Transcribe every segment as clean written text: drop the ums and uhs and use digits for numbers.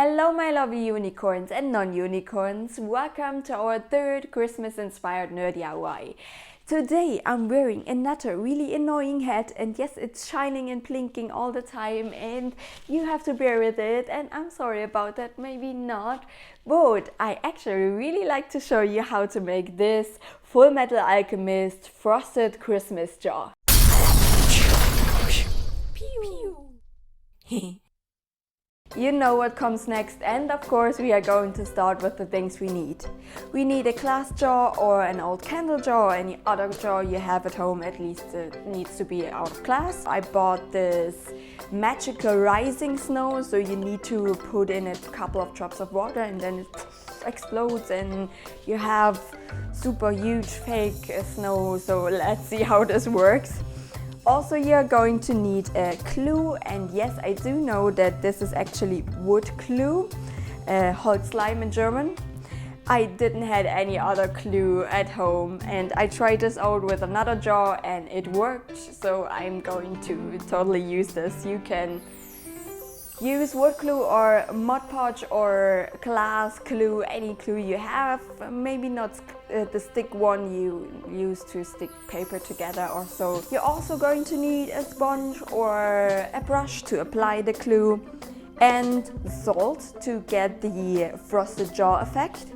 Hello my lovely unicorns and non-unicorns, welcome to our third Christmas-inspired NerDIY. Today I'm wearing another really annoying hat, and yes, it's shining and blinking all the time and you have to bear with it, and I'm sorry about that, maybe not, but I actually really like to show you how to make this Fullmetal Alchemist frosted Christmas jar. You know what comes next, and of course we are going to start with the things we need. We need a glass jar or an old candle jar or any other jar you have at home, at least it needs to be out of glass. I bought this magical rising snow, so you need to put in a couple of drops of water and then it explodes and you have super huge fake snow, so let's see how this works. Also, you're going to need a glue, and yes, I do know that this is actually wood glue, Holzleim in German. I didn't have any other glue at home and I tried this out with another jar and it worked, so I'm going to totally use this. You can use wood glue or Mod Podge or glass glue, any glue you have, maybe not the stick one you use to stick paper together or so. You're also going to need a sponge or a brush to apply the glue and salt to get the frosted jar effect.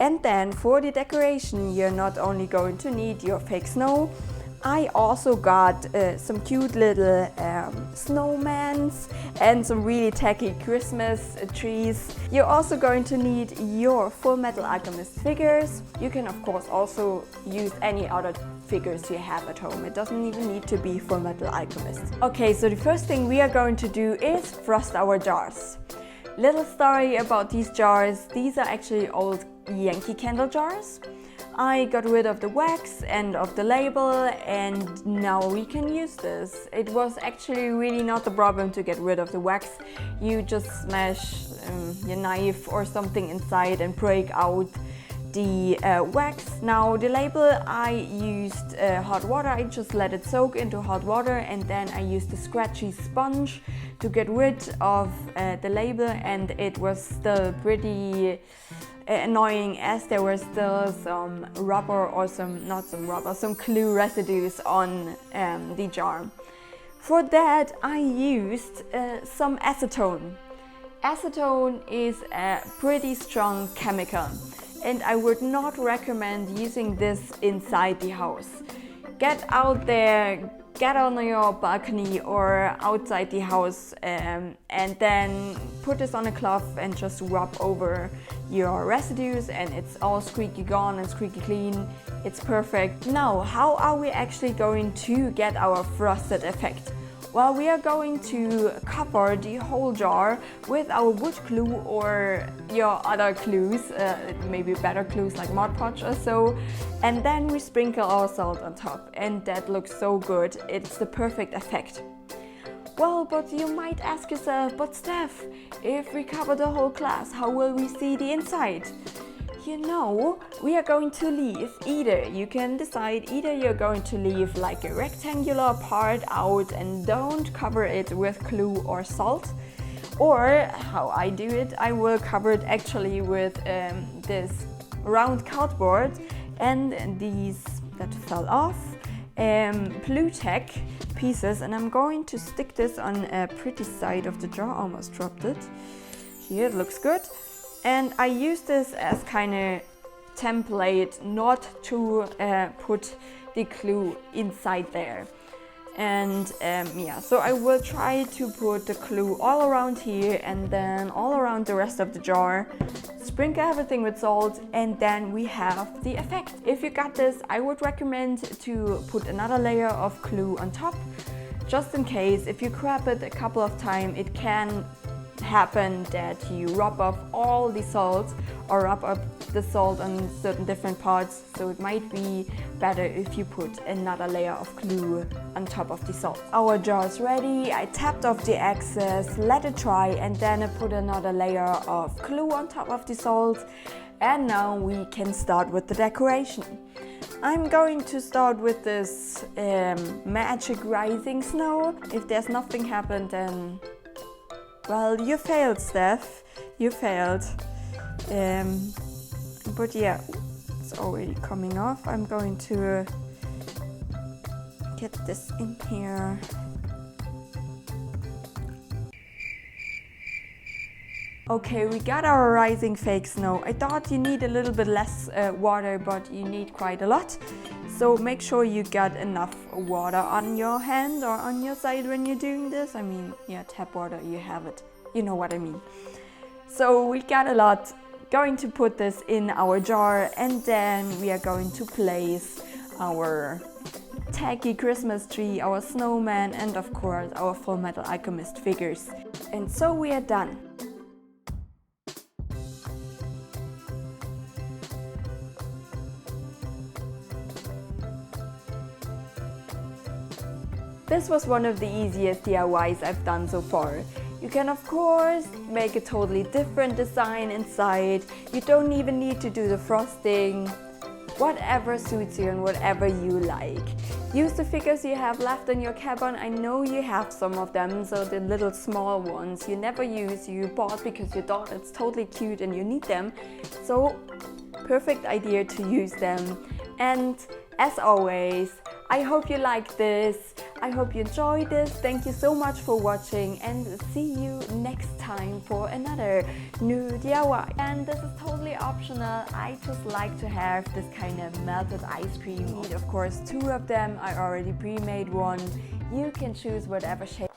And then for the decoration, you're not only going to need your fake snow, I also got some cute little snowmans and some really tacky Christmas trees. You're also going to need your Fullmetal Alchemist figures. You can of course also use any other figures you have at home. It doesn't even need to be Fullmetal Alchemist. Okay, so the first thing we are going to do is frost our jars. Little story about these jars. These are actually old Yankee Candle jars. I got rid of the wax and of the label, and now we can use this. It was actually really not the problem to get rid of the wax. You just smash your knife or something inside and break out the wax. Now the label, I used hot water. I just let it soak into hot water and then I used a scratchy sponge to get rid of the label, and it was still pretty annoying as there were still some rubber or some glue residues on the jar. For that I used some acetone. Acetone is a pretty strong chemical and I would not recommend using this inside the house. Get out there, get on your balcony or outside the house and then put this on a cloth and just rub over your residues and it's all squeaky gone and squeaky clean. It's perfect. Now, how are we actually going to get our frosted effect? Well, we are going to cover the whole jar with our wood glue or your other glues, maybe better glues like Mod Podge or so, and then we sprinkle our salt on top, and that looks so good. It's the perfect effect. Well, but you might ask yourself, but Steph, if we cover the whole glass, how will we see the inside? You know, we are going to leave you can decide either you're going to leave like a rectangular part out and don't cover it with glue or salt, or how I do it, I will cover it actually with this round cardboard and these that fell off blue tack pieces, and I'm going to stick this on a pretty side of the jar. Almost dropped it. Here it looks good. And I use this as kind of template not to put the glue inside there. And yeah, so I will try to put the glue all around here and then all around the rest of the jar. Sprinkle everything with salt and then we have the effect. If you got this, I would recommend to put another layer of glue on top. Just in case, if you grab it a couple of times, it can happen that you rub off all the salt or rub up the salt on certain different parts, so it might be better if you put another layer of glue on top of the salt. Our jar is ready. I tapped off the excess, let it dry, and then I put another layer of glue on top of the salt, and now we can start with the decoration. I'm going to start with this magic rising snow. If there's nothing happened, then well, you failed, Steph. you failed. But yeah, it's already coming off. I'm going to get this in here. Okay, we got our rising fake snow. I thought you need a little bit less water, but you need quite a lot. So make sure you got enough water on your hand or on your side when you're doing this. I mean, yeah, tap water, you have it. You know what I mean. So we got a lot. Going to put this in our jar, and then we are going to place our tacky Christmas tree, our snowman, and of course our Fullmetal Alchemist figures. And so we are done. This was one of the easiest DIYs I've done so far. You can of course make a totally different design inside. You don't even need to do the frosting. Whatever suits you and whatever you like. Use the figures you have left in your cabin. I know you have some of them, so the little small ones you never use, you bought because you thought it's totally cute and you need them. So perfect idea to use them. And as always, I hope you like this. I hope you enjoyed this. Thank you so much for watching, and see you next time for another new DIY. And this is totally optional. I just like to have this kind of melted ice cream. Of course, 2 of them. I already pre-made one. You can choose whatever shape.